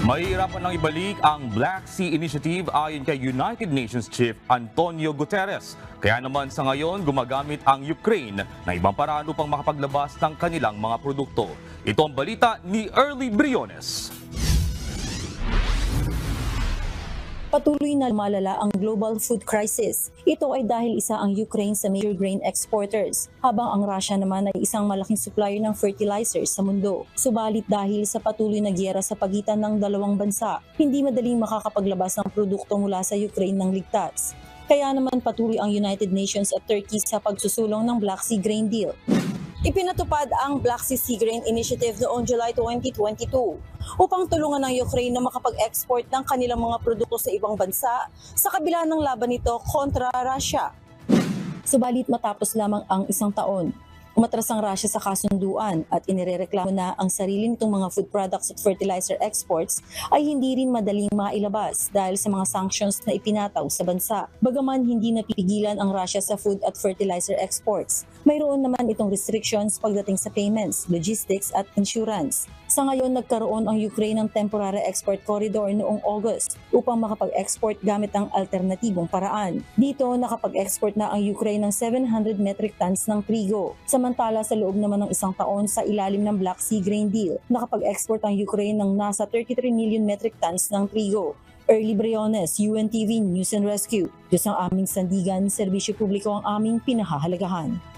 Mahihirapan nang ibalik ang Black Sea Initiative ayon kay United Nations Chief Antonio Guterres. Kaya naman sa ngayon gumagamit ang Ukraine na ibang paraan upang makapaglabas ng kanilang mga produkto. Ito ang balita ni Early Briones. Patuloy na lumalala ang global food crisis. Ito ay dahil isa ang Ukraine sa major grain exporters, habang ang Russia naman ay isang malaking supplier ng fertilizers sa mundo. Subalit dahil sa patuloy na giyera sa pagitan ng dalawang bansa, hindi madaling makakapaglabas ng produkto mula sa Ukraine ng ligtas. Kaya naman patuloy ang United Nations at Turkey sa pagsusulong ng Black Sea Grain Deal. Ipinatupad ang Black Sea Grain Initiative noong July 2022 upang tulungan ng Ukraine na makapag-export ng kanilang mga produkto sa ibang bansa sa kabila ng laban nito kontra Russia. Subalit matapos lamang ang isang taon, umatras ang Russia sa kasunduan at inirereklamo na ang sarili nitong mga food products at fertilizer exports ay hindi rin madaling mailabas dahil sa mga sanctions na ipinataw sa bansa. Bagaman hindi napipigilan ang Russia sa food at fertilizer exports, mayroon naman itong restrictions pagdating sa payments, logistics at insurance. Sa ngayon, nagkaroon ang Ukraine ng temporary export corridor noong August upang makapag-export gamit ang alternatibong paraan. Dito, nakapag-export na ang Ukraine ng 700 metric tons ng trigo. Samantala, sa loob naman ng isang taon sa ilalim ng Black Sea Grain Deal, nakapag-export ang Ukraine ng nasa 33 million metric tons ng trigo. Early Briones, UNTV News and Rescue. Diyos ang aming sandigan, serbisyo publiko ang aming pinahahalagahan.